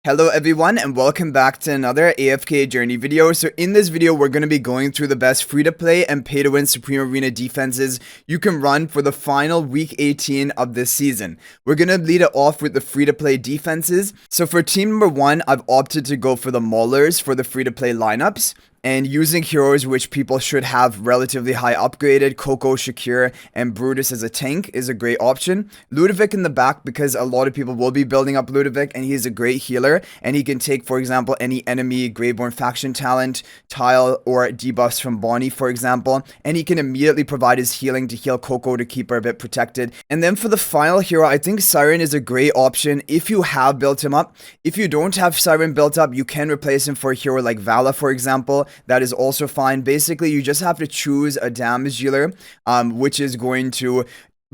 Hello everyone and welcome back to another AFK Journey video. So in this video we're going to be going through the best free-to-play and pay-to-win Supreme Arena defenses you can run for the final week 18 of this season. We're going to lead it off with the free-to-play defenses. So for team number 1, I've opted to go for the Maulers for the free-to-play lineups. And using heroes which people should have relatively high upgraded, Coco, Shakir, and Brutus as a tank is a great option. Ludovic in the back because a lot of people will be building up Ludovic and he's a great healer. And he can take, for example, any enemy Greyborn faction talent, tile, or debuffs from Bonnie, for example. And he can immediately provide his healing to heal Coco to keep her a bit protected. And then for the final hero, I think Siren is a great option if you have built him up. If you don't have Siren built up, you can replace him for a hero like Vala, for example. That is also fine. Basically, you just have to choose a damage dealer, which is going to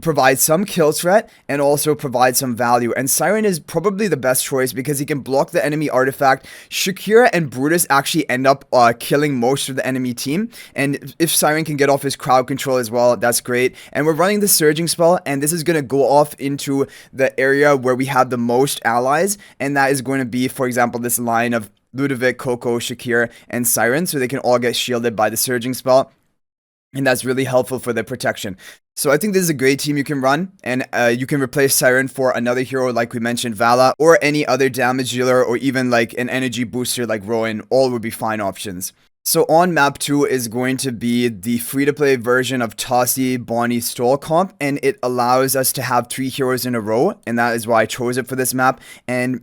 provide some kill threat and also provide some value. And Siren is probably the best choice because he can block the enemy artifact. Shakira and Brutus actually end up killing most of the enemy team. And if Siren can get off his crowd control as well, that's great. And we're running the surging spell, and this is going to go off into the area where we have the most allies. And that is going to be, for example, this line of Ludovic, Coco, Shakir, and Siren, so they can all get shielded by the surging spell. And that's really helpful for their protection. So I think this is a great team you can run, and you can replace Siren for another hero like we mentioned, Vala, or any other damage dealer, or even like an energy booster like Rowan. All would be fine options. So on map 2 is going to be the free-to-play version of Tossie, Bonnie, Stall comp, and it allows us to have 3 heroes in a row, and that is why I chose it for this map. And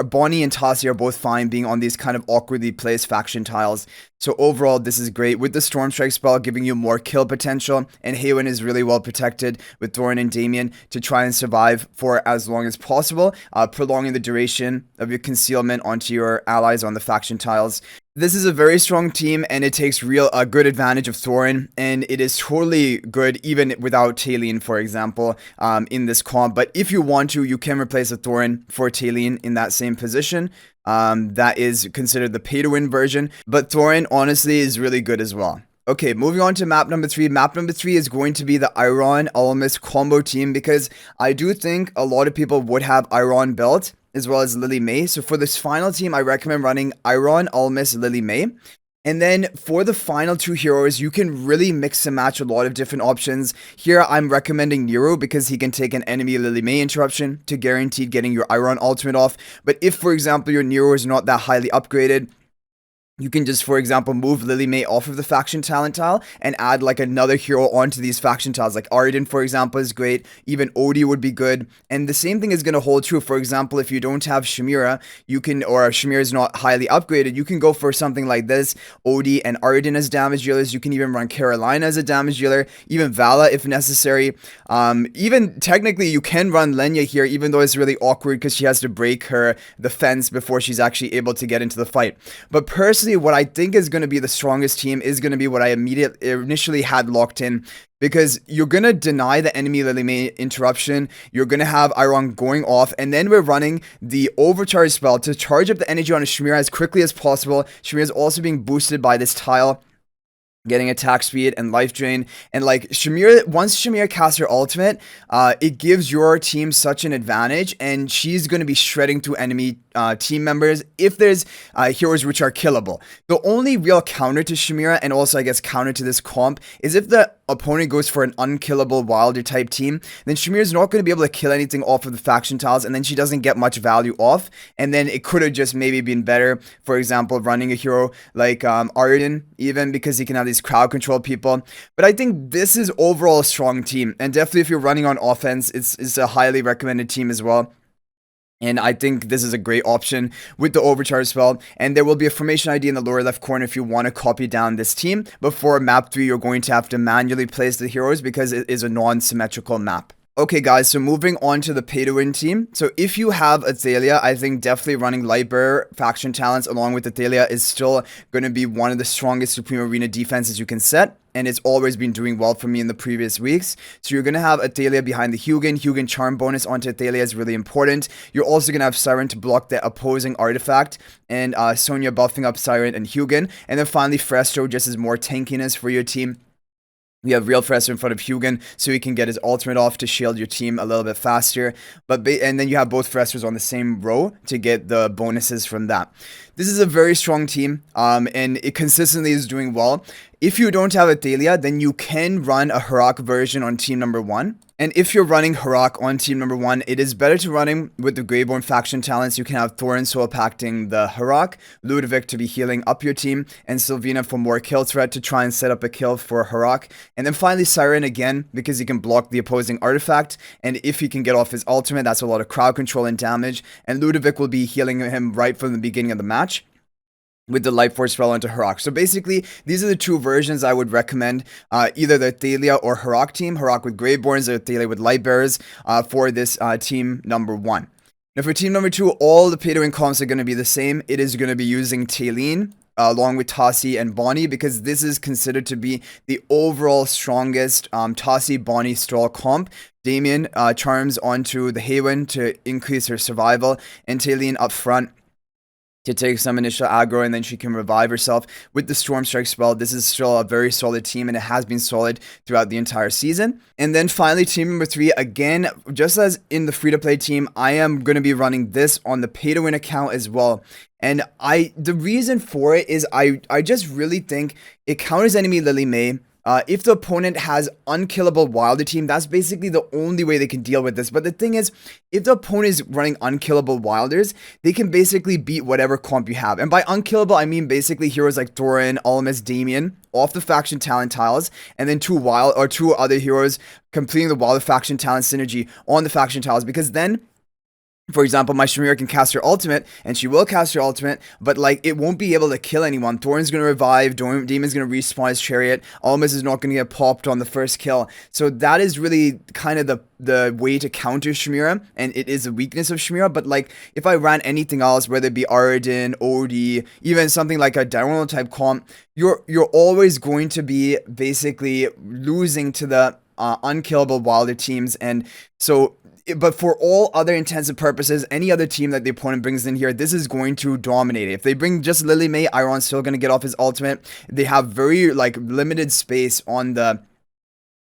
Bonnie and Tossie are both fine being on these kind of awkwardly placed faction tiles. So overall, this is great with the Storm Strike spell giving you more kill potential, and Haywin is really well protected with Thorin and Damien to try and survive for as long as possible, prolonging the duration of your concealment onto your allies on the faction tiles. This is a very strong team, and it takes good advantage of Thorin, and it is totally good even without Talene, for example, in this comp. But if you want to, you can replace a Thorin for Talene in that same position. That is considered the pay-to-win version, but Thorin honestly is really good as well. Okay, moving on to map number 3. Map number 3 is going to be the Iron Almas combo team because I do think a lot of people would have Iron built as well as Lily May. So for this final team, I recommend running Iron, Almas, Lily May. And then for the final 2 heroes, you can really mix and match a lot of different options. Here, I'm recommending Nero because he can take an enemy Lily May interruption to guaranteed getting your Iron ultimate off. But if, for example, your Nero is not that highly upgraded, you can just, for example, move Lily May off of the faction talent tile and add like another hero onto these faction tiles. Like Arden, for example, is great. Even Odie would be good. And the same thing is going to hold true. For example, if you don't have Shamira, or Shamira is not highly upgraded, you can go for something like this. Odie and Arden as damage dealers. You can even run Carolina as a damage dealer. Even Vala if necessary. Even technically, you can run Lenya here, even though it's really awkward because she has to break the fence before she's actually able to get into the fight. But personally, what I think is going to be the strongest team is going to be what I initially had locked in, because you're going to deny the enemy Lily May interruption, you're going to have Iron going off, and then we're running the overcharge spell to charge up the energy on a Shamira as quickly as possible. Shamira is also being boosted by this tile, getting attack speed and life drain. And like Shamira, once Shamira casts her ultimate, it gives your team such an advantage, and she's going to be shredding through enemy team members if there's heroes which are killable. The only real counter to Shamira, and also I guess counter to this comp, is if the opponent goes for an unkillable Wilder type team, then Shamira's not going to be able to kill anything off of the faction tiles, and then she doesn't get much value off. And then it could have just maybe been better, for example, running a hero like Arden, even because he can have these crowd control people. But I think this is overall a strong team, and definitely if you're running on offense, it's a highly recommended team as well. And I think this is a great option with the overcharge spell. And there will be a formation ID in the lower left corner if you want to copy down this team. But for map 3, you're going to have to manually place the heroes because it is a non-symmetrical map. Okay guys, so moving on to the pay-to-win team. So if you have Athalia, I think definitely running Lightbearer faction talents along with Athalia is still going to be one of the strongest Supreme Arena defenses you can set. And it's always been doing well for me in the previous weeks. So you're going to have Athalia behind the Hugin charm bonus onto Athalia is really important. You're also going to have Siren to block the opposing artifact, and Sonya buffing up Siren and Hugin. And then finally Fresto just as more tankiness for your team. We have Real Fresser in front of Hugin, so he can get his ultimate off to shield your team a little bit faster. And then you have both Fressers on the same row to get the bonuses from that. This is a very strong team, and it consistently is doing well. If you don't have a Thalia, then you can run a Harak version on team number 1. And if you're running Harak on team number 1, it is better to run him with the Greyborn faction talents. You can have Thorin soul pacting the Harak, Ludovic to be healing up your team, and Sylvina for more kill threat to try and set up a kill for Harak. And then finally Siren again, because he can block the opposing artifact, and if he can get off his ultimate, that's a lot of crowd control and damage, and Ludovic will be healing him right from the beginning of the match with the Light Force spell onto Harak. So basically, these are the two versions I would recommend, either the Thalia or Harak team, Harak with Greyborns or Thalia with Lightbearers for this team number 1. Now for team number 2, all the pay-to-win comps are going to be the same. It is going to be using Talene along with Tassi and Bonnie, because this is considered to be the overall strongest Tassi Bonnie stall comp. Damien charms onto the Haven to increase her survival, and Talene up front to take some initial aggro, and then she can revive herself with the Storm Strike spell. This is still a very solid team, and it has been solid throughout the entire season. And then finally, team number 3, again, just as in the free-to-play team, I am going to be running this on the pay-to-win account as well. And the reason for it is I just really think it counters enemy Lily May. If the opponent has unkillable Wilder team, that's basically the only way they can deal with this. But the thing is, if the opponent is running unkillable Wilders, they can basically beat whatever comp you have. And by unkillable, I mean basically heroes like Thorin, Almas, Damien off the faction talent tiles, and then two other heroes completing the Wilder faction talent synergy on the faction tiles, because then, for example, my Shamira can cast her ultimate, and she will cast her ultimate, but like it won't be able to kill anyone. Thorin's gonna revive, Demon's gonna respawn his chariot, Almas is not gonna get popped on the first kill. So that is really kind of the way to counter Shamira, and it is a weakness of Shamira. But like if I ran anything else, whether it be Aradin, Odie, even something like a Diurnal type comp, you're always going to be basically losing to the unkillable Wilder teams. And so, but for all other intents and purposes, any other team that the opponent brings in here, this is going to dominate it. If they bring just Lily May, Iron's still going to get off his ultimate. They have very like limited space on the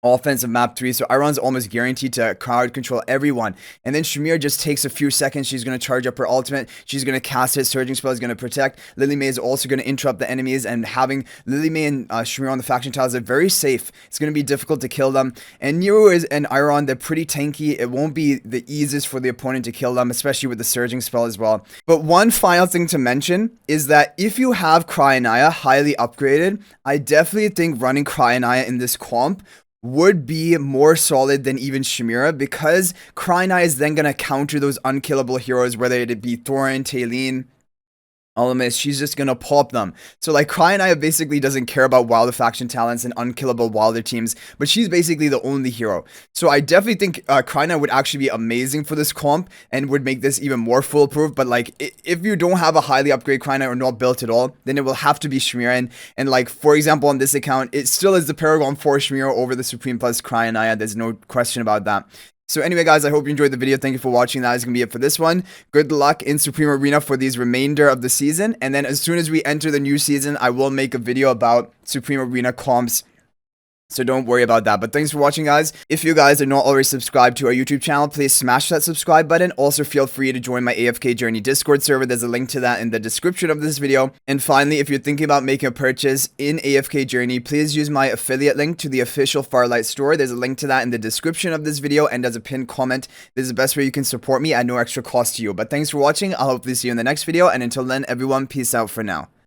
offensive map 3, so Iron's almost guaranteed to crowd control everyone. And then Shamir just takes a few seconds. She's going to charge up her ultimate. She's going to cast his surging spell. Is going to protect. Lily May is also going to interrupt the enemies, and having Lily May and Shamir on the faction tiles are very safe. It's going to be difficult to kill them. And Nero and Iron, they're pretty tanky. It won't be the easiest for the opponent to kill them, especially with the surging spell as well. But one final thing to mention is that if you have Cryonaia highly upgraded, I definitely think running Cryonaia in this comp would be more solid than even Shamira, because Cryonaia is then going to counter those unkillable heroes, whether it be Thorin, Talene, Almas. She's just gonna pop them. So like Cryonaia basically doesn't care about Wilder faction talents and unkillable Wilder teams, but she's basically the only hero. So I definitely think Cryonaia would actually be amazing for this comp and would make this even more foolproof. But like if you don't have a highly upgraded Cryonaia or not built at all, then it will have to be Shamira. And like for example on this account, it still is the Paragon for Shamira over the Supreme plus Cryonaia. There's no question about that. So anyway guys, I hope you enjoyed the video. Thank you for watching. That is going to be it for this one. Good luck in Supreme Arena for these remainder of the season. And then as soon as we enter the new season, I will make a video about Supreme Arena comps. So don't worry about that. But thanks for watching guys. If you guys are not already subscribed to our YouTube channel, please smash that subscribe button. Also feel free to join my AFK Journey Discord server. There's a link to that in the description of this video. And finally, if you're thinking about making a purchase in AFK Journey, please use my affiliate link to the official Farlight store. There's a link to that in the description of this video and as a pinned comment. This is the best way you can support me at no extra cost to you. But thanks for watching. I'll hopefully see you in the next video. And until then, everyone, peace out for now.